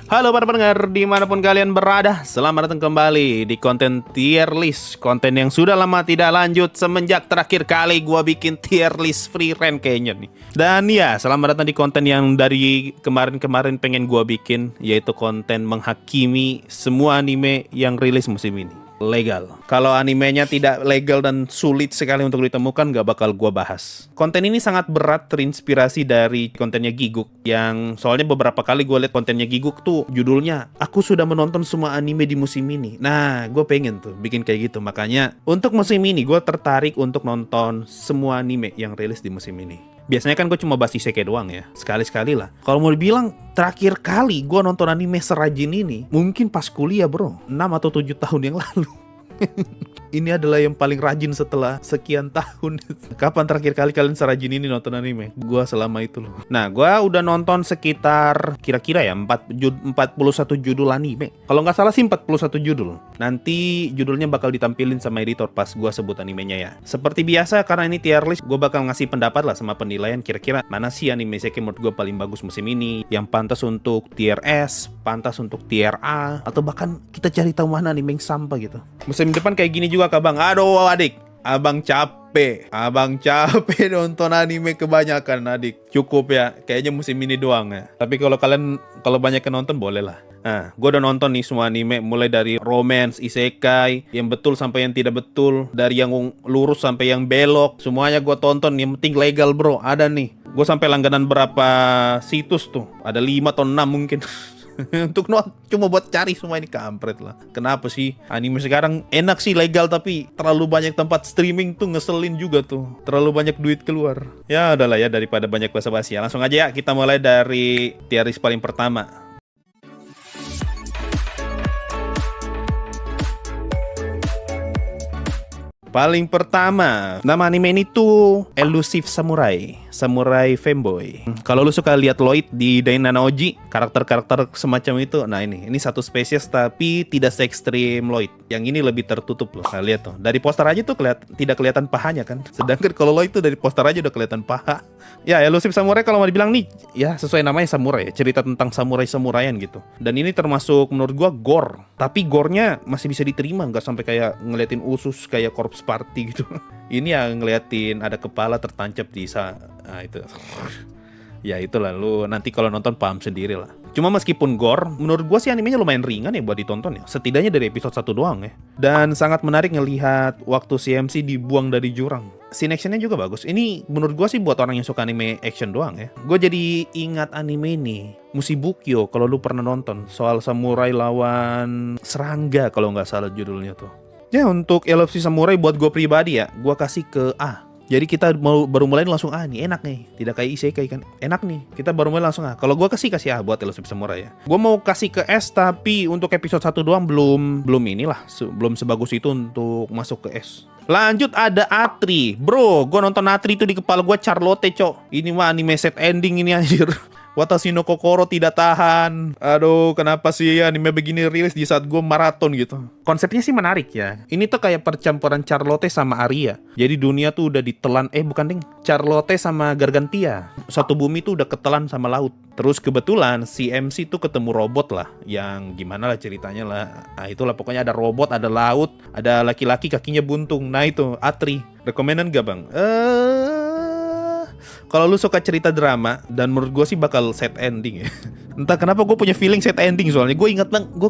Halo para pendengar dimanapun kalian berada, selamat datang kembali di konten tier list. Konten yang sudah lama tidak lanjut semenjak terakhir kali gua bikin tier list free rank kayaknya nih. Dan ya, selamat datang di konten yang dari kemarin-kemarin pengen gua bikin, yaitu konten menghakimi semua anime yang rilis musim ini. Legal. Kalau animenya tidak legal dan sulit sekali untuk ditemukan, gak bakal gua bahas. Konten ini sangat berat terinspirasi dari kontennya Giguk, yang soalnya beberapa kali gue liat kontennya Giguk tuh judulnya aku sudah menonton semua anime di musim ini. Nah, gue pengen tuh bikin kayak gitu. Makanya untuk musim ini gue tertarik untuk nonton semua anime yang rilis di musim ini. Biasanya kan gue cuma bahas isekai doang ya, sekali-sekali lah. Kalau mau dibilang terakhir kali gue nonton anime serajin ini mungkin pas kuliah bro, 6 atau 7 tahun yang lalu. Ini adalah yang paling rajin setelah sekian tahun. Kapan terakhir kali kalian serajin ini nonton anime? Gua selama itu loh. Nah, gua udah nonton sekitar kira-kira ya 41 judul anime. Kalau nggak salah sih 41 judul. Nanti judulnya bakal ditampilin sama editor pas gua sebut animenya ya. Seperti biasa, karena ini tier list, gua bakal ngasih pendapat lah sama penilaian kira-kira mana sih anime isekai menurut gua paling bagus musim ini, yang pantas untuk tier S, pantas untuk tier A, atau bahkan kita cari tahu mana anime yang sampah gitu. Musim depan kayak gini juga kak bang. Aduh adik, abang capek nonton anime kebanyakan adik. Cukup ya, kayaknya musim ini doang ya. Tapi kalau banyak yang nonton boleh lah. Nah, gue udah nonton nih semua anime, mulai dari romance, isekai, yang betul sampai yang tidak betul, dari yang lurus sampai yang belok, semuanya gue tonton. Yang penting legal bro, ada nih. Gue sampai langganan berapa situs tuh, ada 5 atau 6 mungkin. Untuk cuma buat cari semua ini, kampret lah. Kenapa sih anime sekarang enak sih legal, tapi terlalu banyak tempat streaming tuh ngeselin juga tuh. Terlalu banyak duit keluar. Ya udahlah ya, daripada banyak basa-basi ya. Langsung aja ya, kita mulai dari tier list paling pertama. Paling pertama, nama anime ini tuh Elusive Samurai Femboy. Kalau lu suka lihat Lloyd di Dainanoji, karakter-karakter semacam itu, nah ini satu spesies tapi tidak se-ekstrim Lloyd. Yang ini lebih tertutup loh. Nah, lihat tuh, dari poster aja tuh tidak kelihatan pahanya kan. Sedangkan kalau Lloyd tuh dari poster aja udah kelihatan paha. Ya, Elusive Samurai kalau mau dibilang nih, ya sesuai namanya samurai, cerita tentang samurai-samuraian gitu. Dan ini termasuk menurut gua gore, tapi gore-nya masih bisa diterima, nggak sampai kayak ngeliatin usus kayak Corpse Party gitu. Ini yang ngeliatin ada kepala tertancap di nah itu. Ya itulah, lu nanti kalau nonton paham sendiri lah. Cuma meskipun gore, menurut gua sih animenya lumayan ringan ya buat ditonton ya. Setidaknya dari episode 1 doang ya. Dan sangat menarik ngelihat waktu CMC dibuang dari jurang. Scene actionnya juga bagus. Ini menurut gua sih buat orang yang suka anime action doang ya. Gua jadi ingat anime ini, Musibukyo, kalau lu pernah nonton. Soal samurai lawan serangga kalau nggak salah judulnya tuh. Ya, untuk Elusive Samurai buat gue pribadi ya, gue kasih ke A. Jadi kita baru mulai langsung A nih, enak nih. Tidak kayak isekai kan, enak nih. Kita baru mulai langsung A. Kalau gue kasih A buat Elusive Samurai ya. Gue mau kasih ke S, tapi untuk episode 1 doang belum belum sebagus itu untuk masuk ke S. Lanjut ada Atri. Bro, gue nonton Atri itu di kepala gue Charlotte, cok. Ini mah anime set ending ini anjir. Watashi no Kokoro tidak tahan. Aduh, kenapa sih anime begini rilis di saat gue maraton gitu. Konsepnya sih menarik ya. Ini tuh kayak percampuran Charlotte sama Aria. Jadi dunia tuh udah ditelan, bukan ding, Charlotte sama Gargantia. Satu bumi tuh udah ketelan sama laut. Terus kebetulan si MC tuh ketemu robot lah, yang gimana lah ceritanya lah. Nah itulah, pokoknya ada robot, ada laut, ada laki-laki kakinya buntung. Nah itu Atri. Rekomendan gak bang? Kalau lu suka cerita drama, dan menurut gue sih bakal set ending ya. Entah kenapa gue punya feeling set ending, soalnya gue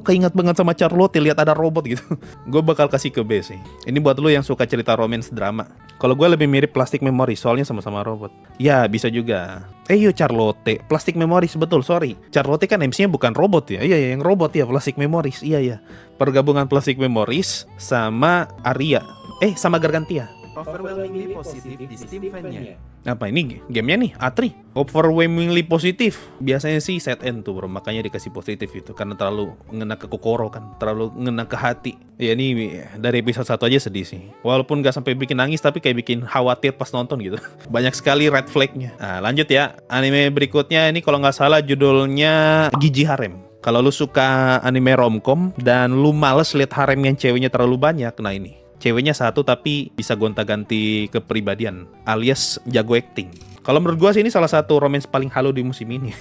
keinget banget sama Charlotte lihat ada robot gitu. Gue bakal kasih ke B sih. Ini buat lu yang suka cerita romance drama. Kalau gue lebih mirip Plastic Memories, soalnya sama-sama robot. Ya bisa juga. Charlotte, Plastic Memories, betul, sorry. Charlotte kan MC-nya bukan robot ya. Iya yang robot ya, Plastic Memories. Iya. Pergabungan Plastic Memories sama Aria. Sama Gargantia. Overwhelmingly positif di Steam fan-nya. Apa ini gamenya nih, Atri? Overwhelmingly positif. Biasanya sih set end tuh bro, makanya dikasih positif itu. Karena terlalu ngena ke kokoro kan, terlalu ngena ke hati. Ya ini dari episode 1 aja sedih sih. Walaupun gak sampai bikin nangis, tapi kayak bikin khawatir pas nonton gitu. Banyak sekali red flag-nya. Nah lanjut ya, anime berikutnya ini kalau gak salah judulnya Gigi Harem. Kalau lu suka anime romcom dan lu males lihat harem yang ceweknya terlalu banyak, nah ini ceweknya satu tapi bisa gonta-ganti kepribadian alias jago acting. Kalau menurut gue sih ini salah satu romance paling halu di musim ini.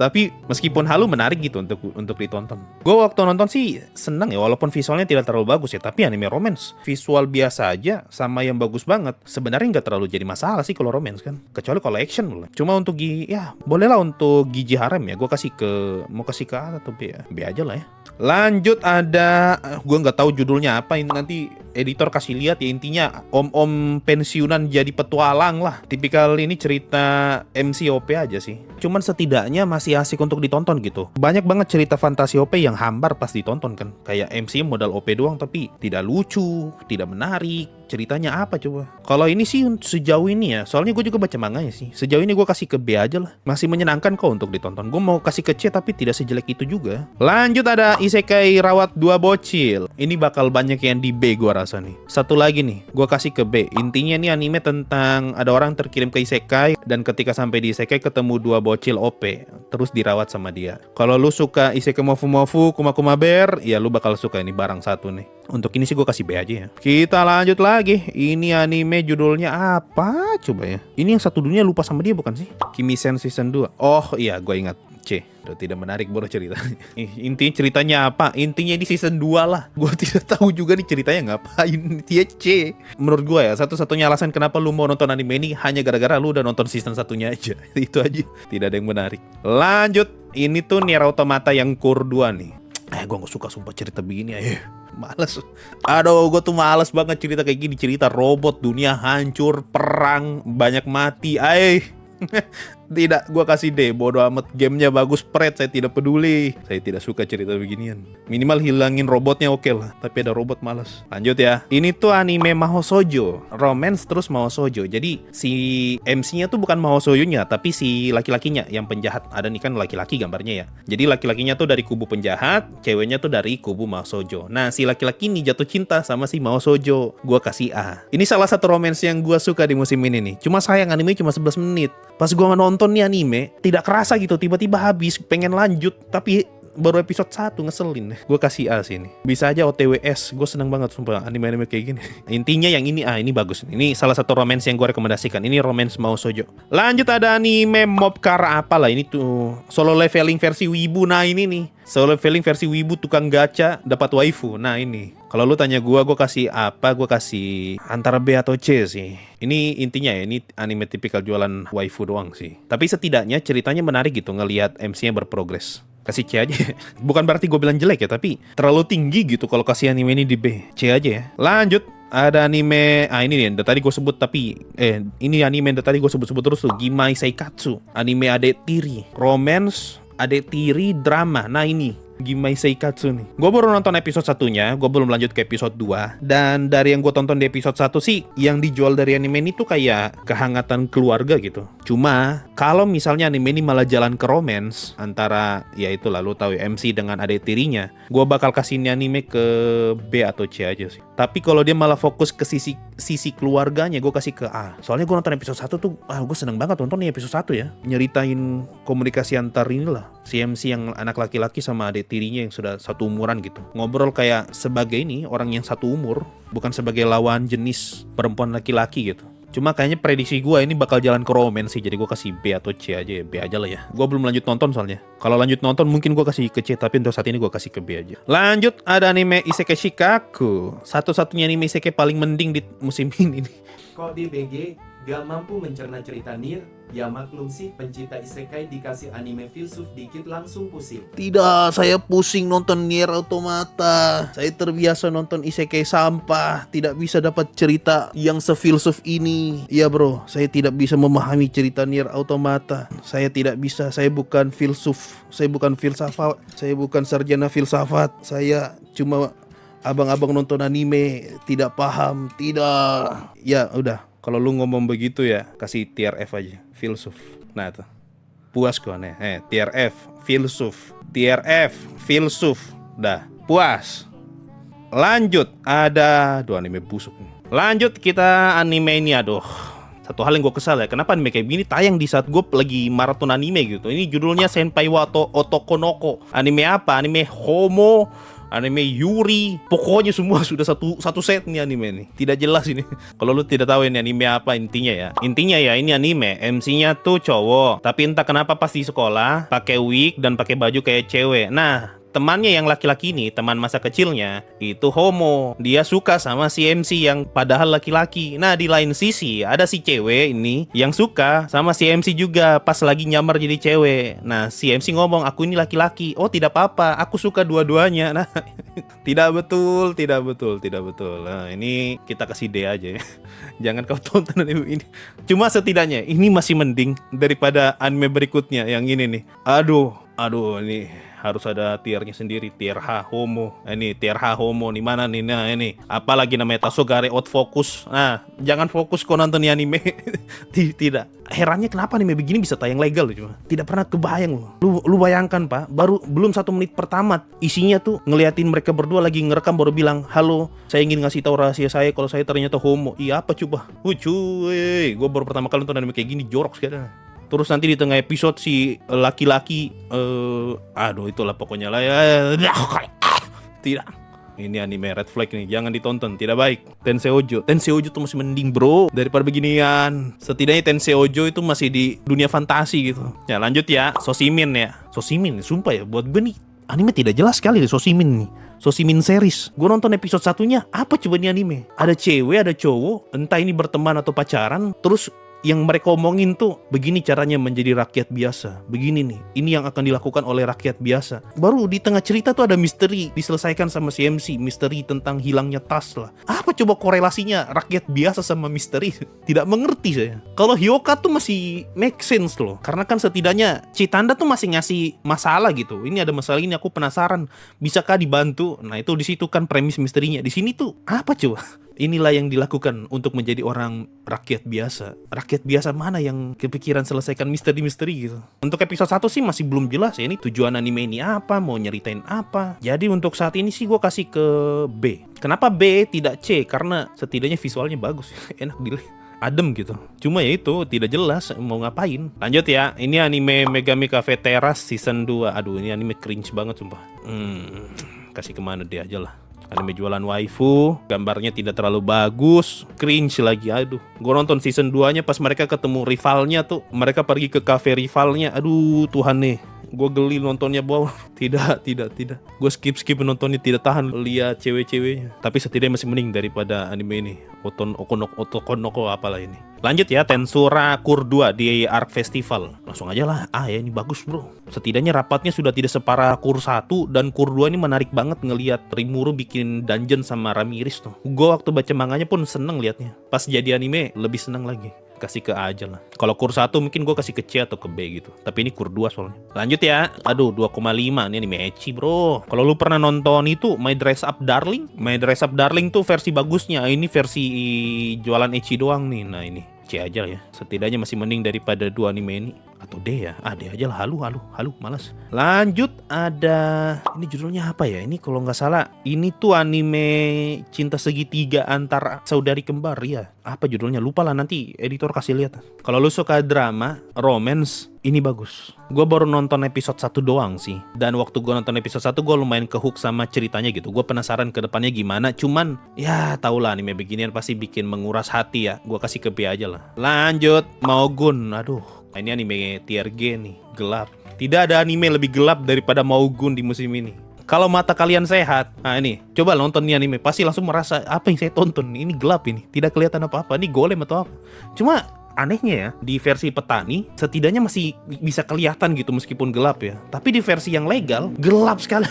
Tapi meskipun halu menarik gitu untuk ditonton. Gue waktu nonton sih seneng ya, walaupun visualnya tidak terlalu bagus ya. Tapi anime romance visual biasa aja sama yang bagus banget sebenarnya nggak terlalu jadi masalah sih kalau romance kan. Kecuali kalau action boleh. Cuma untuk ya bolehlah untuk Gigi Harem ya. Gue mau kasih ke A atau B ya. B aja lah ya. Lanjut ada, gue nggak tahu judulnya apa, ini nanti editor kasih lihat ya. Intinya om-om pensiunan jadi petualang lah. Tipikal ini cerita MCOP aja sih. Cuman setidaknya masih asik untuk ditonton gitu. Banyak banget cerita fantasi OP yang hambar pas ditonton kan. Kayak MC modal OP doang tapi tidak lucu, tidak menarik. Ceritanya apa coba? Kalau ini sih sejauh ini ya, soalnya gue juga baca manganya sih. Sejauh ini gue kasih ke B aja lah. Masih menyenangkan kok untuk ditonton. Gue mau kasih ke C tapi tidak sejelek itu juga. Lanjut ada Isekai Rawat 2 Bocil. Ini bakal banyak yang di B gue rasa nih. Satu lagi nih, gue kasih ke B. Intinya nih anime tentang ada orang terkirim ke Isekai dan ketika sampai di Isekai ketemu 2 bocil OP, terus dirawat sama dia. Kalau lu suka Isekai Mofu Kuma Kuma Bear, ya lu bakal suka ini barang satu nih. Untuk ini sih gue kasih B aja ya. Kita lanjut lagi. Ini anime judulnya apa coba ya? Ini yang satu dunia lupa sama dia bukan sih? Kimi-sen season 2. Oh iya gue ingat. C. Udah tidak menarik bodoh ceritanya. Intinya ceritanya apa? Intinya di season 2 lah. Gue tidak tahu juga nih ceritanya ngapain. Dia C. Menurut gue ya satu-satunya alasan kenapa lu mau nonton anime ini hanya gara-gara lu udah nonton season satunya aja. Itu aja. Tidak ada yang menarik. Lanjut. Ini tuh Nier Automata yang Core 2 nih. Gue gak suka sumpah cerita begini ya. Males. Aduh, gue tuh males banget cerita kayak gini. Cerita robot, dunia hancur, perang, banyak mati. Tidak, gue kasih D. Bodo amat, gamenya bagus, saya tidak peduli. Saya tidak suka cerita beginian. Minimal hilangin robotnya oke lah. Tapi ada robot males. Lanjut ya. Ini tuh anime Mahou Shoujo. Romance terus Mahou Shoujo. Jadi si MC-nya tuh bukan Mahou Shoujo-nya, tapi si laki-lakinya yang penjahat. Ada nih kan laki-laki gambarnya ya. Jadi laki-lakinya tuh dari kubu penjahat, ceweknya tuh dari kubu Mahou Shoujo. Nah, si laki-laki ini jatuh cinta sama si Mahou Shoujo. Gue kasih A. Ini salah satu romance yang gue suka di musim ini nih. Cuma sayang anime cuma 11 menit. Pas gue nonton nih anime, tidak kerasa gitu, tiba-tiba habis, pengen lanjut, tapi baru episode 1 ngeselin. Gue kasih A sih ini. Bisa aja OTWS, gue seneng banget sumpah anime-anime kayak gini. Intinya yang ini A, ini bagus. Ini salah satu romance yang gue rekomendasikan. Ini romance Mahou Shoujo. Lanjut ada anime Mobcar apalah ini tuh. Solo leveling versi wibu. Nah ini nih. Solo leveling versi wibu tukang gacha dapat waifu. Nah ini. Kalau lu tanya gue kasih apa? Gue kasih antara B atau C sih. Ini intinya ya, ini anime tipikal jualan waifu doang sih. Tapi setidaknya ceritanya menarik gitu ngelihat MC-nya berprogres. Kasih C aja. Bukan berarti gue bilang jelek ya, tapi terlalu tinggi gitu kalau kasih anime ini di B. C aja ya. Lanjut. Ada anime, ini nih, tadi gue sebut tapi ini anime yang tadi gue sebut terus tuh, Gimai Seikatsu. Anime adik tiri, romance, adik tiri, drama. Nah ini Gimai Seikatsu nih. Gue baru nonton episode 1-nya, gue belum lanjut ke episode 2. Dan dari yang gue tonton di episode 1 sih, yang dijual dari anime ini tuh kayak kehangatan keluarga gitu. Cuma, kalau misalnya anime ini malah jalan ke romance, antara, ya itu lah, lu tahu ya, MC dengan adik tirinya, gue bakal kasih ini anime ke B atau C aja sih. Tapi kalau dia malah fokus ke sisi keluarganya, gue kasih ke A. Soalnya gue nonton episode 1 tuh, gue seneng banget nonton nih episode 1 ya. Nyeritain komunikasi antar inilah, si MC yang anak laki-laki sama adik tirinya yang sudah satu umuran gitu. Ngobrol kayak sebagai ini, orang yang satu umur, bukan sebagai lawan jenis perempuan laki-laki gitu. Cuma kayaknya prediksi gue ini bakal jalan ke romance sih. Jadi gue kasih B atau C aja ya. B aja lah ya. Gue belum lanjut nonton soalnya. Kalau lanjut nonton mungkin gue kasih ke C. Tapi untuk saat ini gue kasih ke B aja. Lanjut ada anime Isekai Shikaku. Satu-satunya anime Isekai paling mending di musim ini nih. Kok di BG gak mampu mencerna cerita Nier? Ya maklum sih, pencipta isekai dikasih anime filsuf dikit langsung pusing. Tidak, saya pusing nonton Nier Automata. Saya terbiasa nonton isekai sampah. Tidak bisa dapat cerita yang sefilsuf ini. Iya bro, saya tidak bisa memahami cerita Nier Automata. Saya tidak bisa, saya bukan filsuf. Saya bukan filsafat. Saya bukan sarjana filsafat. Saya cuma abang-abang nonton anime. Tidak paham, tidak. Ya udah, kalau lu ngomong begitu ya, kasih tier F aja. Filsuf. Nah itu puas kok nih. Tier F filsuf. Tier F filsuf. Dah puas. Lanjut ada anime busuk nih. Lanjut kita anime ini. Aduh, satu hal yang gue kesal ya, kenapa anime kayak gini tayang di saat gue lagi maraton anime gitu. Ini judulnya Senpai wa Otoko Noko. Anime apa? Anime Homo anime Yuri. Pokoknya semua sudah satu set nih anime nih. Tidak jelas ini. Kalau lu tidak tahu ini anime apa intinya ya. Intinya ya ini anime MC-nya tuh cowok, tapi entah kenapa pas di sekolah pakai wig dan pakai baju kayak cewek. Nah, temannya yang laki-laki ini, teman masa kecilnya, itu homo. Dia suka sama si MC yang padahal laki-laki. Nah, di lain sisi, ada si cewek ini yang suka sama si MC juga pas lagi nyamar jadi cewek. Nah, si MC ngomong, aku ini laki-laki. Oh, tidak apa-apa, aku suka dua-duanya. Nah, tidak betul, tidak betul, tidak betul. Nah, ini kita kasih D aja ya. Jangan kau tonton anime ini. Cuma setidaknya, ini masih mending daripada anime berikutnya yang ini nih. Aduh, ini harus ada tiernya sendiri, tier H homo. Ini tier H homo nih mana nih? Nah ini apalagi namanya Tasogare out fokus. Nah jangan fokus kau nonton anime. Tidak. Herannya kenapa anime begini bisa tayang legal loh, cuma tidak pernah kebayang loh. Lu bayangkan pak, belum 1 menit pertama isinya tuh ngeliatin mereka berdua lagi ngerekam baru bilang, halo saya ingin ngasih tahu rahasia saya kalau saya ternyata homo. Iya apa coba? Cuy, gue baru pertama kali nonton anime kayak gini, jorok sekali. Terus nanti di tengah episode si laki-laki itulah pokoknya lah ya. Tidak. Ini anime red flag nih, jangan ditonton, tidak baik. Tenseioujo tuh masih mending bro daripada beginian. Setidaknya Tenseioujo itu masih di dunia fantasi gitu. Ya lanjut ya, Soshimin ya. Soshimin, sumpah ya buat gue nih anime tidak jelas sekali deh Soshimin nih. Soshimin series. Gue nonton episode satunya, apa coba nih anime? Ada cewek, ada cowok, entah ini berteman atau pacaran, terus yang mereka omongin tuh begini caranya menjadi rakyat biasa. Begini nih, ini yang akan dilakukan oleh rakyat biasa. Baru di tengah cerita tuh ada misteri diselesaikan sama si MC, misteri tentang hilangnya tas lah. Apa coba korelasinya rakyat biasa sama misteri? Tidak mengerti saya. Kalau Hyoka tuh masih make sense loh, karena kan setidaknya Chitanda tuh masih ngasih masalah gitu. Ini ada masalah ini, aku penasaran, bisakah dibantu? Nah itu di situ kan premis misterinya. Di sini tuh apa coba? Inilah yang dilakukan untuk menjadi orang rakyat biasa. Rakyat biasa mana yang kepikiran selesaikan misteri-misteri gitu. Untuk episode 1 sih masih belum jelas ya, ini tujuan anime ini apa, mau nyeritain apa. Jadi untuk saat ini sih gue kasih ke B. Kenapa B tidak C? Karena setidaknya visualnya bagus, enak dilihat, adem gitu. Cuma ya itu tidak jelas mau ngapain. Lanjut ya, ini anime Megami Cafe Terrace season 2. Aduh ini anime cringe banget sumpah. Kasih kemana dia aja lah. Anime jualan waifu, gambarnya tidak terlalu bagus, cringe lagi, aduh. Gue nonton season 2-nya pas mereka ketemu rivalnya tuh, mereka pergi ke cafe rivalnya, aduh Tuhan nih. Gue geli nontonnya, bawah. Tidak. Gue skip nontonnya, tidak tahan lihat cewek-ceweknya. Tapi setidaknya masih mending daripada anime ini. Otokonoko apalah ini. Lanjut ya, Tensura Kur 2 di Arc Festival. Langsung aja lah, ya ini bagus bro. Setidaknya rapatnya sudah tidak separah Kur 1, dan Kur 2 ini menarik banget ngelihat Rimuru bikin dungeon sama Ramirez tuh. Gue waktu baca manganya pun seneng liatnya. Pas jadi anime lebih seneng lagi. Kasih ke A aja lah. Kalau Kur 1 mungkin gue kasih ke C atau ke B gitu. Tapi ini Kur 2 soalnya. Lanjut ya. Aduh 2,5. Ini anime ecchi bro. Kalau lu pernah nonton itu My Dress Up Darling, My Dress Up Darling tuh versi bagusnya. Ini versi jualan ecchi doang nih. Nah ini C aja ya. Setidaknya masih mending daripada 2 anime ini. Atau D ya. D aja lah. Halu malas. Lanjut ada, ini judulnya apa ya? Ini kalau nggak salah ini tuh anime cinta segitiga antar saudari kembar ya. Apa judulnya? Lupa lah, nanti editor kasih lihat. Kalau lu suka drama, romance, ini bagus. Gue baru nonton episode 1 doang sih. Dan waktu gue nonton episode 1 gue lumayan kehook sama ceritanya gitu. Gue penasaran ke depannya gimana. Cuman ya tau lah anime beginian pasti bikin menguras hati ya. Gue kasih ke B aja lah. Lanjut, Maogun. Aduh, ini anime tier G nih, gelap. Tidak ada anime lebih gelap daripada Maogun di musim ini. Kalau mata kalian sehat, nah ini, coba nonton nih anime, pasti langsung merasa apa yang saya tonton, ini gelap ini, tidak kelihatan apa-apa, ini golem atau apa. Cuma anehnya ya, di versi petani, setidaknya masih bisa kelihatan gitu meskipun gelap ya. Tapi di versi yang legal, gelap sekali.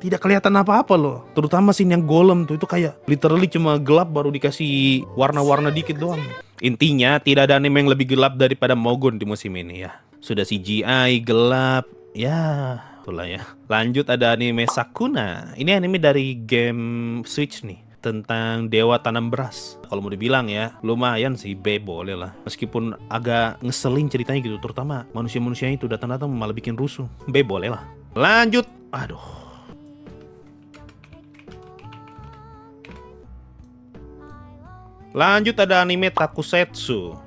Tidak kelihatan apa-apa loh. Terutama scene yang golem tuh, itu kayak literally cuma gelap baru dikasih warna-warna dikit doang. Intinya tidak ada anime yang lebih gelap daripada Maogun di musim ini ya. Sudah CGI gelap, ya itulah ya. Lanjut ada anime Sakuna. Ini anime dari game Switch nih, tentang dewa tanam beras. Kalau mau dibilang ya, lumayan sih, B boleh lah. Meskipun agak ngeselin ceritanya gitu, terutama manusia-manusianya itu datang-datang malah bikin rusuh. B boleh lah. Lanjut, aduh. Lanjut ada anime Takusetsu.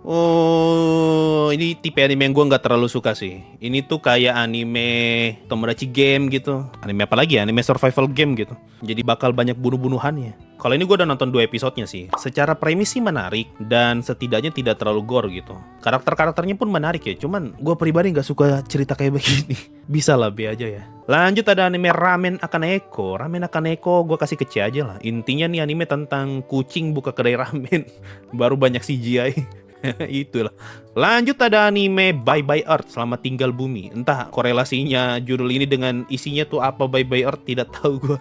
Oh, ini tipe anime yang gue nggak terlalu suka sih. Ini tuh kayak anime Tomodachi Game gitu. Anime apa lagi ya? Anime survival game gitu. Jadi bakal banyak bunuh-bunuhannya. Kalau ini gue udah nonton 2 episodenya sih. Secara premis sih menarik dan setidaknya tidak terlalu gore gitu. Karakter-karakternya pun menarik ya. Cuman gue pribadi nggak suka cerita kayak begini. Bisa lah, B aja ya. Lanjut ada anime Ramen Akaneko. Ramen Akaneko gue kasih ke C aja lah. Intinya nih anime tentang kucing buka kedai ramen. Baru banyak CGI. Itulah. Lanjut ada anime Bye Bye Earth, Selamat Tinggal Bumi. Entah korelasinya judul ini dengan isinya tuh apa Bye Bye Earth, tidak tahu gue.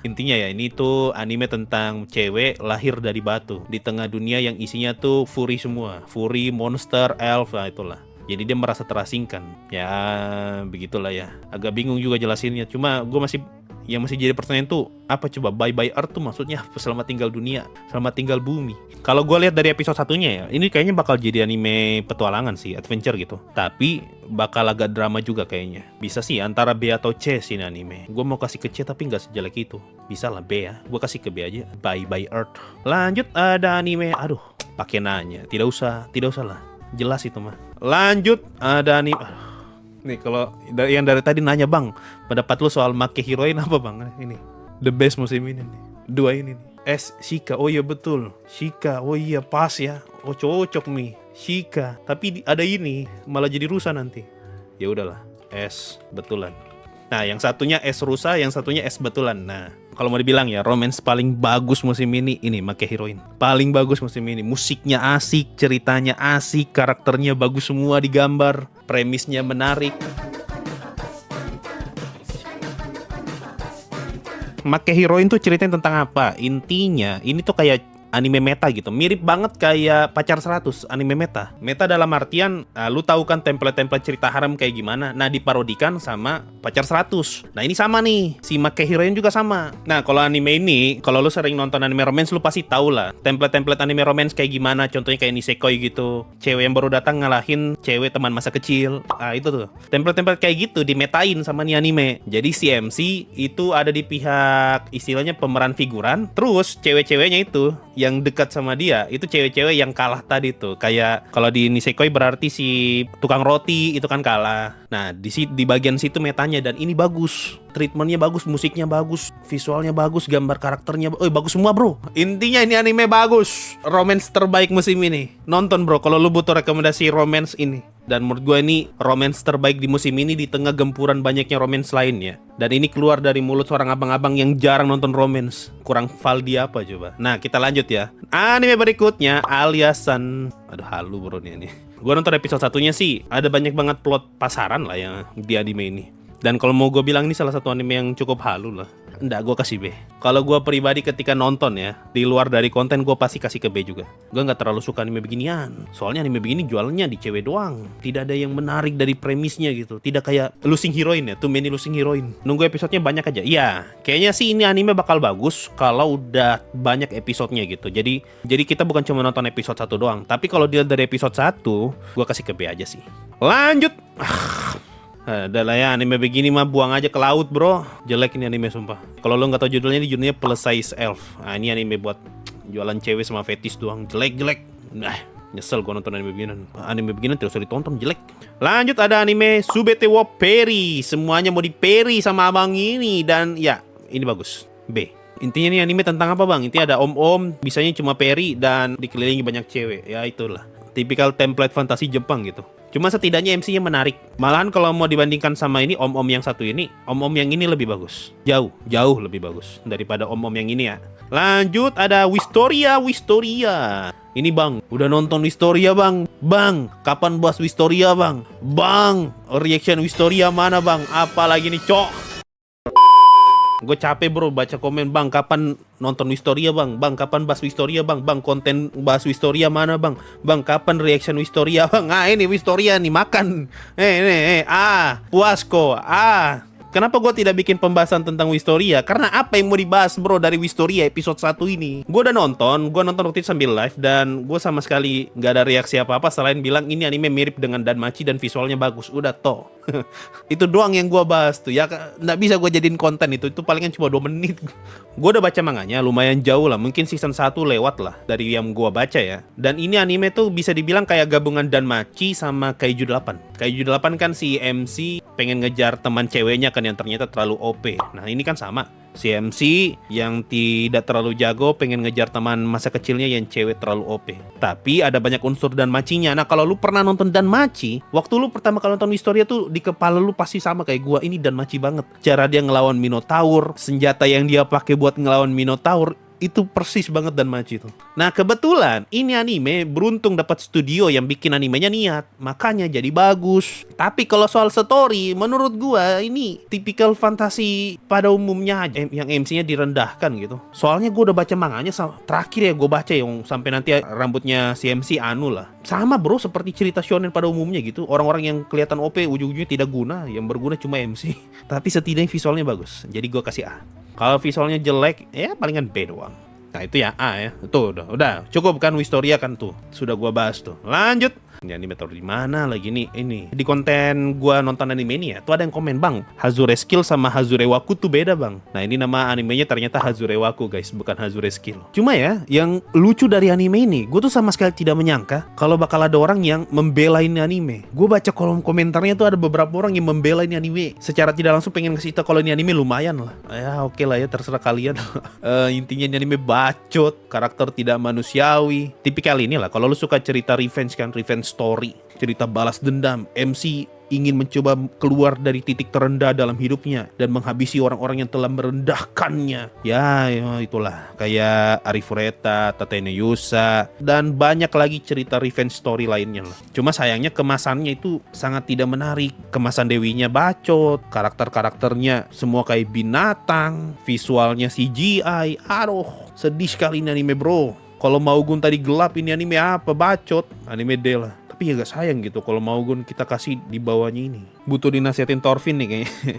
Intinya ya ini tuh anime tentang cewek lahir dari batu di tengah dunia yang isinya tuh furry semua. Furry, monster, elf, lah itulah. Jadi dia merasa terasingkan. Ya begitulah ya. Agak bingung juga jelasinnya. Cuma gue masih jadi pertanyaan tuh apa coba Bye Bye Earth tuh maksudnya selamat tinggal dunia, selamat tinggal bumi. Kalau gue lihat dari episode satunya ya, ini kayaknya bakal jadi anime petualangan sih, adventure gitu. Tapi bakal agak drama juga kayaknya. Bisa sih antara B atau C sih ini anime. Gue mau kasih ke C tapi nggak sejelek itu. Bisa lah B ya. Gue kasih ke B aja. Bye Bye Earth. Lanjut ada anime. Aduh, pakai nanya. Tidak usah lah. Jelas itu mah. Lanjut ada anime. Nih kalau yang dari tadi nanya bang, pendapat lu soal make heroin apa bang? Ini the best musim ini nih. 2 ini nih. S Shika, oh iya betul. Shika, oh iya pas ya. Oh cocok nih. Shika, tapi ada ini malah jadi rusa nanti. Ya udahlah, S betulan. Nah yang satunya S rusa, yang satunya S betulan. Nah kalau mau dibilang ya romance paling bagus musim ini make heroin. Paling bagus musim ini. Musiknya asik, ceritanya asik, karakternya bagus semua digambar. Premisnya menarik. Make Heroin tuh ceritanya tentang apa? Intinya ini tuh kayak anime meta gitu. Mirip banget kayak Pacar 100 anime meta. Meta dalam artian lu tahu kan template-template cerita harem kayak gimana. Nah, diparodikan sama Pacar 100. Nah, ini sama nih. Si Make Heroin juga sama. Nah, kalau anime ini, kalau lu sering nonton anime romance lu pasti tahu lah. Template-template anime romance kayak gimana. Contohnya kayak Nisekoi gitu. Cewek yang baru datang ngalahin cewek teman masa kecil. Ah, itu tuh. Template-template kayak gitu dimetain sama nih anime. Jadi si MC itu ada di pihak istilahnya pemeran figuran. Terus cewek-ceweknya itu yang dekat sama dia itu cewek-cewek yang kalah tadi tuh. Kayak kalau di Nisekoi berarti si tukang roti itu kan kalah. Nah di bagian situ metanya dan ini bagus. Treatmentnya bagus, musiknya bagus, visualnya bagus, gambar karakternya bagus semua bro. Intinya ini anime bagus. Romance terbaik musim ini. Nonton bro kalau lu butuh rekomendasi romance ini. Dan menurut gue ini romance terbaik di musim ini di tengah gempuran banyaknya romance lainnya. Dan ini keluar dari mulut seorang abang-abang yang jarang nonton romance. Kurang Valdi apa coba. Nah kita lanjut ya. Anime berikutnya Aliasan. Aduh halu bro nih. Gue nonton episode satunya sih. Ada banyak banget plot pasaran lah yang di anime ini. Dan kalau mau gue bilang ini salah satu anime yang cukup halu lah. Enggak, gue kasih B. Kalau gue pribadi ketika nonton ya, di luar dari konten gue pasti kasih ke B juga. Gue nggak terlalu suka anime beginian. Soalnya anime begini jualnya di cewek doang. Tidak ada yang menarik dari premisnya gitu. Tidak kayak Losing Heroine ya, Too Many Losing Heroine. Nunggu episodenya banyak aja. Iya, kayaknya sih ini anime bakal bagus kalau udah banyak episodenya gitu. Jadi kita bukan cuma nonton episode 1 doang. Tapi kalau dilihat dari episode 1, gue kasih ke B aja sih. Lanjut. Udah lah ya, anime begini mah buang aja ke laut bro. Jelek ini anime sumpah. Kalau lo gak tahu judulnya, ini judulnya Plus Size Elf. Nah ini anime buat jualan cewek sama fetis doang. Jelek. Nah nyesel gua nonton anime beginian. Anime beginian tidak usah ditonton, jelek. Lanjut ada anime Subete wo Peri. Semuanya mau di peri sama abang ini. Dan ya ini bagus, B. Intinya nih anime tentang apa bang? Intinya ada om-om, bisanya cuma peri dan dikelilingi banyak cewek. Ya itulah, tipikal template fantasi Jepang gitu. Cuma setidaknya MC-nya menarik. Malahan kalau mau dibandingkan sama ini, om-om yang satu ini, om-om yang ini lebih bagus. Jauh lebih bagus daripada om-om yang ini ya. Lanjut ada Wistoria. Ini bang, udah nonton Wistoria bang? Bang, kapan bahas Wistoria bang? Bang, reaction Wistoria mana bang? Apalagi nih cok. Gue capek bro baca komen, bang kapan nonton Wistoria bang? Bang kapan bahas Wistoria bang? Bang konten bahas Wistoria mana bang? Bang kapan reaction Wistoria bang? Ah ini Wistoria nih makan. Puas kok. Kenapa gue tidak bikin pembahasan tentang Wistoria? Karena apa yang mau dibahas bro dari Wistoria episode 1 ini? Gue nonton waktu itu sambil live, dan gue sama sekali nggak ada reaksi apa-apa selain bilang ini anime mirip dengan Danmachi dan visualnya bagus. Udah toh. Itu doang yang gue bahas tuh. Ya nggak bisa gue jadiin konten itu palingan cuma 2 menit. Gue udah baca manganya lumayan jauh lah, mungkin season 1 lewat lah dari yang gue baca ya. Dan ini anime tuh bisa dibilang kayak gabungan Danmachi sama Kaiju 8. Kaiju 8 kan si MC pengen ngejar teman ceweknya kan yang ternyata terlalu OP. Nah ini kan sama, si MC yang tidak terlalu jago pengen ngejar teman masa kecilnya yang cewek terlalu OP. Tapi ada banyak unsur Danmachi-nya. Nah kalau lu pernah nonton Danmachi, waktu lu pertama kali nonton Wistoria tuh di kepala lu pasti sama kayak gua, ini Danmachi banget. Cara dia ngelawan Minotaur, senjata yang dia pakai buat ngelawan Minotaur, itu persis banget Danmachi itu. Nah kebetulan ini anime beruntung dapat studio yang bikin animenya niat, makanya jadi bagus. Tapi kalau soal story, menurut gua ini tipikal fantasi pada umumnya aja, yang MC-nya direndahkan gitu. Soalnya gua udah baca manganya, terakhir ya gua baca yang sampai nanti rambutnya si MC anu lah. Sama bro, seperti cerita shonen pada umumnya gitu. Orang-orang yang kelihatan OP ujung-ujungnya tidak guna, yang berguna cuma MC. Tapi setidaknya visualnya bagus, jadi gua kasih A. Kalau visualnya jelek, ya palingan B doang. Nah itu ya A ya. Tuh udah cukup kan Wistoria kan tuh. Sudah gua bahas tuh. Lanjut. Ini anime taruh di mana lagi nih? Ini di konten gua nonton anime ini ya. Tuh ada yang komen, "Bang, Hazure Skill sama Hazure Waku tuh beda, Bang." Nah, ini nama animenya ternyata Hazure Waku, guys, bukan Hazure Skill. Cuma ya, yang lucu dari anime ini, gue tuh sama sekali tidak menyangka kalau bakal ada orang yang membela ini anime. Gue baca kolom komentarnya tuh ada beberapa orang yang membela ini anime. Secara tidak langsung pengen ngasih tau kalau ini anime lumayan lah. Ya oke lah ya, terserah kalian. Intinya ini anime bacot, karakter tidak manusiawi. Tipikal inilah kalau lu suka cerita revenge kan, revenge story, cerita balas dendam. MC ingin mencoba keluar dari titik terendah dalam hidupnya dan menghabisi orang-orang yang telah merendahkannya. Ya itulah kayak Arifureta, Tatene Yusa, dan banyak lagi cerita revenge story lainnya lah. Cuma sayangnya kemasannya itu sangat tidak menarik. Kemasan Dewinya bacot, karakter-karakternya semua kayak binatang, visualnya CGI. Aduh, sedih sekali ini anime bro. Kalau Maugun tadi gelap, ini anime apa? Bacot. Anime D lah. Tapi agak sayang gitu kalau Maugun kita kasih di bawahnya ini. Butuh dinasihatin Thorfinn nih kayaknya.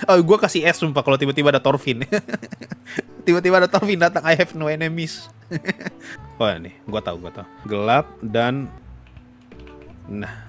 Oh, gue kasih S sumpah kalau tiba-tiba ada Thorfinn. Tiba-tiba ada Thorfinn datang, I have no enemies. Oh nih, gue tahu. Gelap dan... Nah,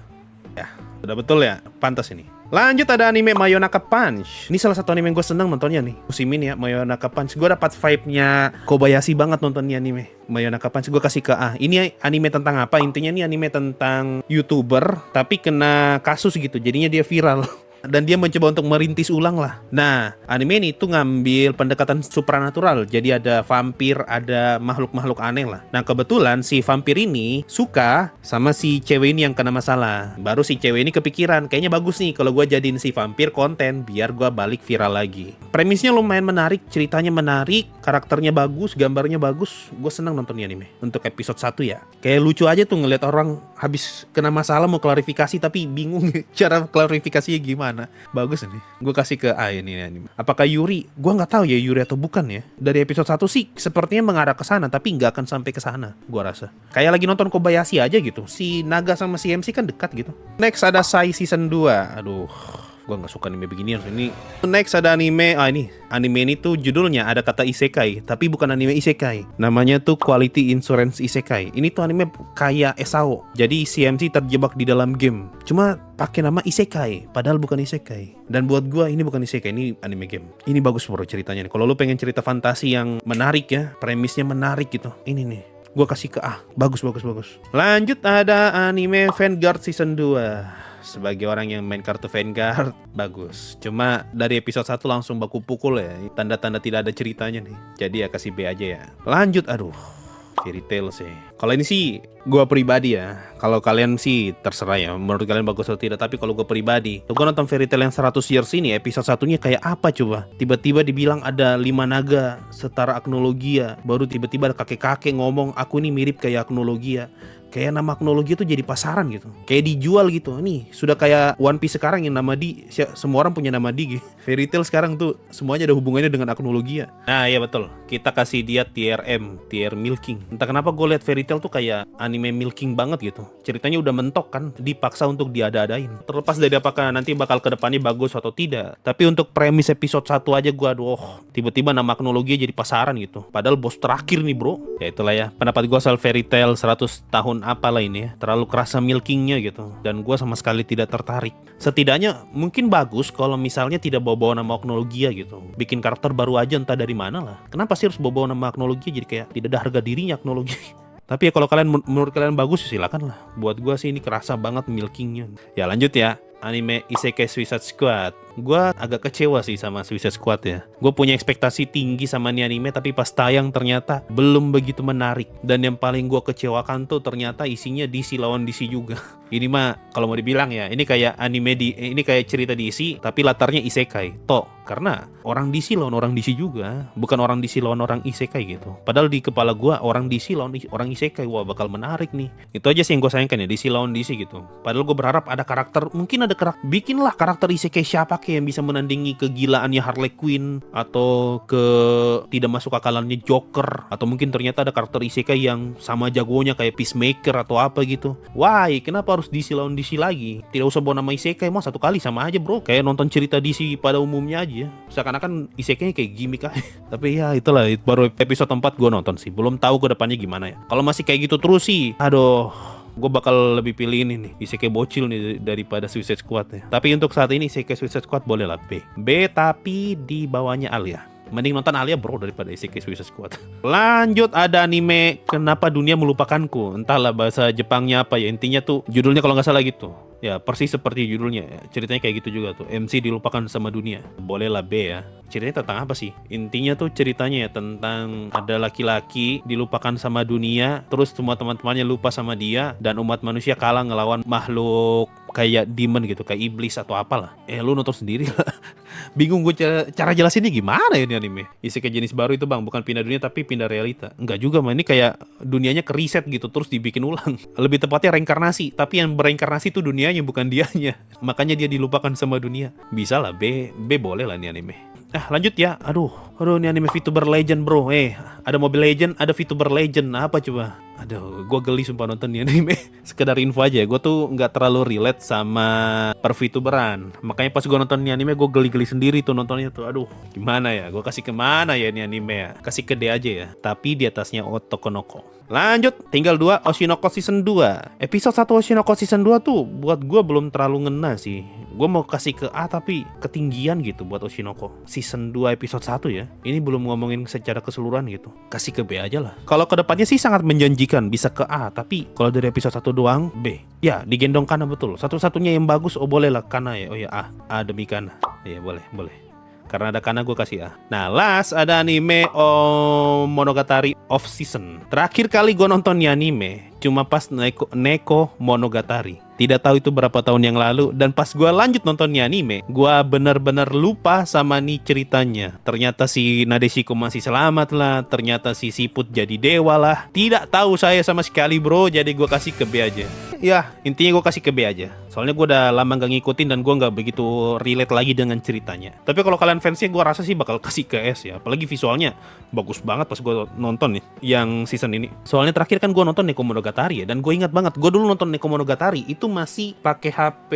ya. Udah betul ya, pantas ini. Lanjut ada anime Mayonaka Punch. Ini salah satu anime yang gue seneng nontonnya nih musim ini ya, Mayonaka Punch. Gue dapat vibe-nya Kobayashi banget nontonnya anime Mayonaka Punch. Gue kasih ke A. Ini anime tentang apa? Intinya ini anime tentang YouTuber tapi kena kasus gitu, jadinya dia viral. Dan dia mencoba untuk merintis ulang lah. Nah, anime ini tuh ngambil pendekatan supranatural. Jadi ada vampir, ada makhluk-makhluk aneh lah. Nah, kebetulan si vampir ini suka sama si cewek ini yang kena masalah. Baru si cewek ini kepikiran, kayaknya bagus nih kalau gue jadiin si vampir konten biar gue balik viral lagi. Premisnya lumayan menarik, ceritanya menarik, karakternya bagus, gambarnya bagus. Gue senang nonton ini anime. Untuk episode 1 ya. Kayak lucu aja tuh ngeliat orang habis kena masalah mau klarifikasi tapi bingung cara klarifikasinya gimana. Bagus nih. Gue kasih ke A ini anime. Apakah Yuri? Gue nggak tahu ya Yuri atau bukan ya. Dari episode 1 sih sepertinya mengarah ke sana, tapi nggak akan sampai ke sana. Gue rasa. Kayak lagi nonton Kobayashi aja gitu. Si Naga sama si MC kan dekat gitu. Next ada Sai season 2. Aduh, gue nggak suka anime beginian. Ini next ada anime. Ini anime ini tuh judulnya ada kata isekai, tapi bukan anime isekai. Namanya tuh Quality Insurance Isekai. Ini tuh anime kayak SAO. Jadi si MC terjebak di dalam game. Cuma pakai nama isekai, padahal bukan isekai. Dan buat gua ini bukan isekai, ini anime game. Ini bagus bro ceritanya nih. Kalau lu pengen cerita fantasi yang menarik ya, premisnya menarik gitu. Ini nih. Gua kasih ke A. Bagus. Lanjut ada anime Vanguard season 2. Sebagai orang yang main kartu Vanguard, bagus. Cuma dari episode 1 langsung baku pukul ya. Tanda-tanda tidak ada ceritanya nih. Jadi ya kasih B aja ya. Lanjut, aduh. Fairy Tail sih. Kalau ini sih gue pribadi ya. Kalau kalian sih terserah ya. Menurut kalian bagus atau tidak. Tapi kalau gue pribadi, gue nonton Fairy Tail yang 100 years ini, episode 1-nya kayak apa coba? Tiba-tiba dibilang ada 5 naga setara Agnologia. Baru tiba-tiba ada kakek-kakek ngomong, aku ini mirip kayak Agnologia. Kayak nama Agnologia tuh jadi pasaran gitu. Kayak dijual gitu. Nih, sudah kayak One Piece sekarang yang nama D. Semua orang punya nama D gitu. Fairy Tail sekarang tuh semuanya ada hubungannya dengan Agnologia. Nah, iya betul. Kita kasih dia tier M, tier milking. Entah kenapa gue liat Fairy Tail tuh kayak anime milking banget gitu. Ceritanya udah mentok kan, dipaksa untuk diada-adain. Terlepas dari apakah nanti bakal kedepannya bagus atau tidak. Tapi untuk premis episode 1 aja gue tiba-tiba nama Agnologia jadi pasaran gitu. Padahal bos terakhir nih bro. Ya itulah ya, pendapat gue soal Fairy Tail 100 tahun apalah ini ya. Terlalu kerasa milkingnya gitu. Dan gue sama sekali tidak tertarik. Setidaknya mungkin bagus kalau misalnya tidak bawa-bawa nama Agnologia gitu. Bikin karakter baru aja entah dari mana lah. Kenapa sih harus bawa-bawa nama Agnologia, jadi kayak tidak ada harga dirinya Agnologia. Tapi ya kalau menurut kalian bagus silakan lah. Buat gue sih ini kerasa banget milkingnya. Ya lanjut ya, anime Isekai Suicide Squad. Gue agak kecewa sih sama Suicide Squad ya. Gue punya ekspektasi tinggi sama ini anime, tapi pas tayang ternyata belum begitu menarik. Dan yang paling gue kecewakan tuh ternyata isinya DC lawan DC juga. Ini mah kalau mau dibilang ya, ini kayak ini kayak cerita DC tapi latarnya isekai. Karena orang DC lawan orang DC juga, bukan orang DC lawan orang isekai gitu. Padahal di kepala gue orang DC lawan orang isekai, wah bakal menarik nih. Itu aja sih yang gue sayangkan ya, DC lawan DC gitu. Padahal gue berharap ada karakter, mungkin ada karakter, bikinlah karakter isekai siapa kayak yang bisa menandingi kegilaannya Harley Quinn atau ke tidak masuk akalannya Joker, atau mungkin ternyata ada karakter isekai yang sama jagonya kayak Peacemaker atau apa gitu. Why? Kenapa harus DC lawan DC lagi? Tidak usah bawa nama isekai, mau satu kali sama aja bro. Kayak nonton cerita DC pada umumnya aja. Seakan-akan isekainya kayak gimmick aja. Tapi ya itulah, baru episode 4 gue nonton sih. Belum tahu ke depannya gimana ya. Kalau masih kayak gitu terus sih, aduh, gue bakal lebih pilih ini nih, isekai bocil nih daripada Suicide Squad ya. Tapi untuk saat ini isekai Suicide Squad boleh lah B tapi di bawahnya Alia. Mending nonton Alia bro daripada Isekai Suicide Squad. Lanjut, ada anime Kenapa Dunia Melupakanku. Entahlah bahasa Jepangnya apa ya. Intinya tuh judulnya kalau nggak salah gitu. Ya persis seperti judulnya. Ceritanya kayak gitu juga tuh. MC dilupakan sama dunia. Boleh lah B ya. Ceritanya tentang apa sih? Intinya tuh ceritanya ya tentang ada laki-laki dilupakan sama dunia, terus semua teman-temannya lupa sama dia, dan umat manusia kalah ngelawan makhluk kayak demon gitu, kayak iblis atau apalah. Lu nonton sendiri lah. Bingung gue cara jelasinnya gimana ya ini anime. Isekai jenis baru itu bang, bukan pindah dunia tapi pindah realita. Enggak juga mah, ini kayak dunianya ke reset gitu terus dibikin ulang. Lebih tepatnya reinkarnasi, tapi yang bereinkarnasi tuh dunianya bukan dianya. Makanya dia dilupakan sama dunia. Bisa lah B boleh lah ini anime. Lanjut ya. Aduh ini anime VTuber Legend bro. Ada Mobile Legend, ada VTuber Legend. Apa coba? Aduh, gue geli sumpah nonton nih anime. Sekedar info aja, gue tuh nggak terlalu relate sama per VTuberan. Makanya pas gue nonton ini anime, gue geli-geli sendiri tuh nontonnya tuh. Aduh, gimana ya? Gue kasih kemana ya ini anime ya? Kasih ke D aja ya. Tapi di atasnya Otokonoko. Lanjut, tinggal 2 Oshinoko Season 2. Episode 1 Oshinoko Season 2 tuh buat gue belum terlalu ngena sih. Gue mau kasih ke A tapi ketinggian gitu buat Oshinoko Season 2 episode 1 ya. Ini belum ngomongin secara keseluruhan gitu. Kasih ke B aja lah. Kalau kedepannya sih sangat menjanjikan bisa ke A, tapi kalau dari episode 1 doang B. Ya, digendong Kana betul. Satu-satunya yang bagus boleh lah Kana ya. Oh ya A demi Kana. Iya boleh. Karena ada Kana gue kasih A. Nah last ada anime Monogatari Off Season. Terakhir kali gue nonton nih anime cuma pas Neko Monogatari. Tidak tahu itu berapa tahun yang lalu. Dan pas gue lanjut nonton nih anime, gue bener-bener lupa sama nih ceritanya. Ternyata si Nadeshiko masih selamat lah. Ternyata si Siput jadi dewa lah. Tidak tahu saya sama sekali bro. Jadi gue kasih ke B aja. Ya intinya gue kasih ke B aja. Soalnya gue udah lama gak ngikutin dan gue gak begitu relate lagi dengan ceritanya. Tapi kalau kalian fansnya gue rasa sih bakal kasih ke S ya. Apalagi visualnya bagus banget pas gue nonton nih yang season ini. Soalnya terakhir kan gue nonton Neko Monogatari ya. Dan gue ingat banget, gue dulu nonton Neko Monogatari itu masih pakai HP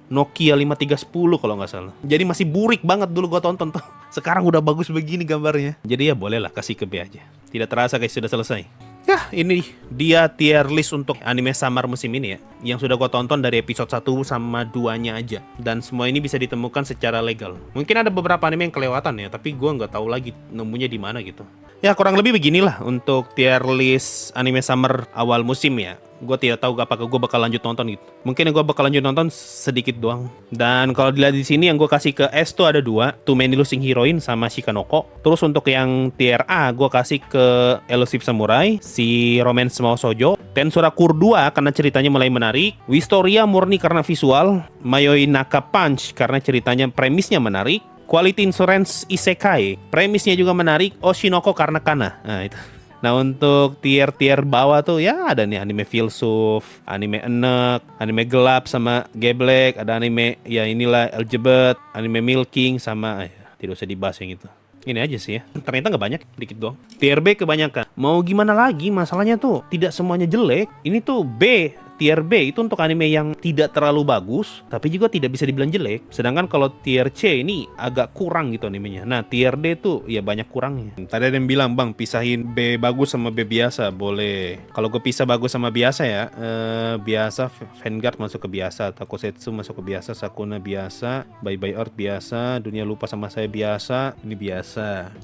Nokia 5310 kalau nggak salah. Jadi masih burik banget dulu gue tonton tuh. Sekarang udah bagus begini gambarnya. Jadi ya bolehlah kasih ke B aja. Tidak terasa guys sudah selesai. Ya ini dia tier list untuk anime summer musim ini ya, yang sudah gue tonton dari episode 1 sama 2-nya aja. Dan semua ini bisa ditemukan secara legal. Mungkin ada beberapa anime yang kelewatan ya, tapi gue nggak tahu lagi nemunya di mana gitu. Ya kurang lebih beginilah untuk tier list anime summer awal musim ya. Gue tidak tahu apakah gue bakal lanjut nonton gitu. Mungkin gue bakal lanjut nonton sedikit doang. Dan kalau dilihat di sini yang gue kasih ke S tuh ada 2, Too Many Losing Heroine sama Shikanoko. Terus untuk yang tier A gue kasih ke Elusive Samurai, si Romance Mau Shoujo, Tensura Cure 2 karena ceritanya mulai menarik, Wistoria murni karena visual, Mayoi Naka Punch karena ceritanya premisnya menarik, Quality Insurance Isekai premisnya juga menarik, Oshinoko karena Kana. Nah itu. Nah untuk tier-tier bawah tuh ya ada nih anime filsuf, anime enek, anime gelap sama geblek, ada anime ya inilah LGBT, anime milking sama tidak usah dibahas yang itu. Ini aja sih ya. Ternyata nggak banyak, dikit doang. Tier B kebanyakan. Mau gimana lagi? Masalahnya tuh tidak semuanya jelek. Ini tuh B. Tier B itu untuk anime yang tidak terlalu bagus, tapi juga tidak bisa dibilang jelek. Sedangkan kalau tier C ini agak kurang gitu animenya. Nah, tier D tuh ya banyak kurangnya. Tadi ada yang bilang, Bang, pisahin B bagus sama B biasa. Boleh. Kalau gue pisah bagus sama biasa ya, biasa Vanguard masuk ke biasa, Takosetsu masuk ke biasa, Sakuna biasa, Bye Bye Earth biasa, Dunia Lupa Sama Saya biasa, ini biasa.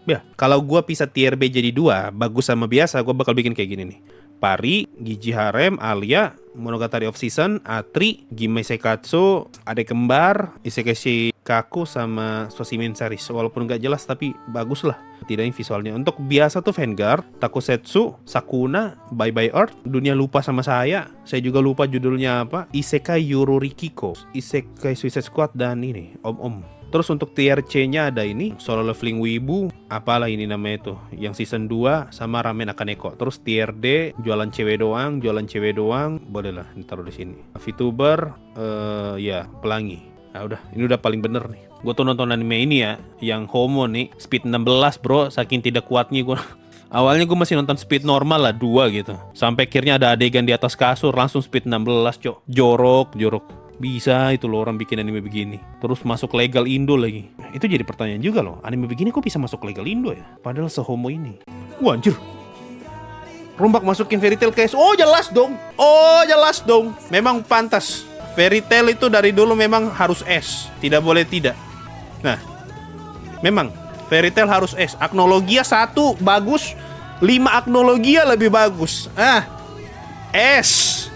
Ya, kalau gue pisah tier B jadi 2, bagus sama biasa, gue bakal bikin kayak gini nih. Pari, Gigi Harem, Alia, Monogatari of Season, Atri, Gimei Seikatsu, Adek Kembar, Isekai Shikaku, sama Sosimin Series. Walaupun nggak jelas tapi bagus lah. Tidaknya visualnya. Untuk biasa tuh Vanguard, Takosetsu, Sakuna, Bye Bye Earth, Dunia Lupa Sama Saya juga lupa judulnya apa, Isekai Yurorikiko, Isekai Suicide Squad, dan ini Om. Terus untuk tier C-nya ada ini, Solo Leveling Wibu, apalah ini namanya tuh, yang season 2 sama Ramen Akaneko. Terus tier D, jualan cewek doang, boleh lah ditaruh di sini. VTuber, ya Pelangi. Nah udah, ini udah paling bener nih. Gue tuh nonton anime ini ya, yang homo nih, speed 16 bro, saking tidak kuatnya gue. Awalnya gue masih nonton speed normal lah, 2 gitu. Sampai akhirnya ada adegan di atas kasur, langsung speed 16 cok. Jorok. Bisa itu loh orang bikin anime begini. Terus masuk legal Indo lagi. Itu jadi pertanyaan juga loh. Anime begini kok bisa masuk legal Indo ya? Padahal sehomo ini. Wah anjir. Rombak masukin Fairy Tail case. Oh jelas dong. Memang pantas. Fairy Tail itu dari dulu memang harus S. Tidak boleh tidak. Nah. Memang Fairy Tail harus S. Agnologia 1 bagus. 5 Agnologia lebih bagus. S.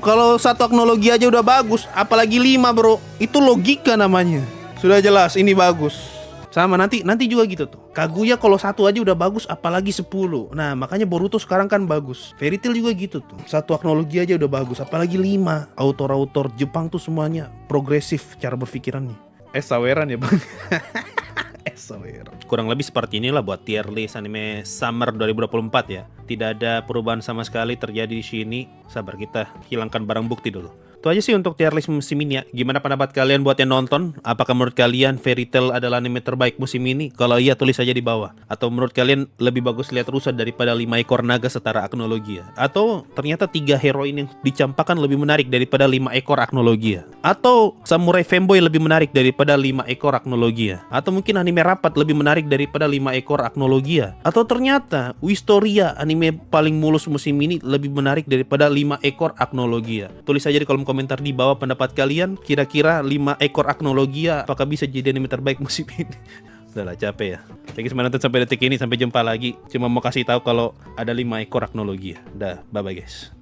Kalau 1 Agnologi aja udah bagus, apalagi 5 bro. Itu logika namanya. Sudah jelas ini bagus. Sama nanti juga gitu tuh. Kaguya kalau 1 aja udah bagus, apalagi 10. Nah makanya Boruto sekarang kan bagus. Fairy Tail juga gitu tuh. 1 Agnologi aja udah bagus, apalagi 5. Autor-autor Jepang tuh semuanya progresif cara berpikirannya. Saweran ya bang. Kurang lebih seperti inilah buat tier list anime Summer 2024 ya. Tidak ada perubahan sama sekali terjadi di sini. Sabar, kita hilangkan barang bukti dulu. Itu aja sih untuk tier list musim ini ya. Gimana pendapat kalian buat yang nonton? Apakah menurut kalian Fairy Tail adalah anime terbaik musim ini? Kalau iya tulis aja di bawah. Atau menurut kalian lebih bagus lihat Rusa daripada 5 ekor naga setara Agnologia? Atau ternyata 3 heroin yang dicampakkan lebih menarik daripada 5 ekor Agnologia? Atau Samurai Femboy lebih menarik daripada 5 ekor Agnologia? Atau mungkin anime Rapat lebih menarik daripada 5 ekor Agnologia? Atau ternyata Wistoria anime paling mulus musim ini lebih menarik daripada 5 ekor Agnologia? Tulis aja di kolom komentar di bawah pendapat kalian. Kira-kira 5 ekor Agnologia apakah bisa jadi anime terbaik musim ini? Udahlah capek ya. Thank you semua nonton sampai detik ini. Sampai jumpa lagi. Cuma mau kasih tahu kalau ada 5 ekor Agnologia. Dah, bye bye guys.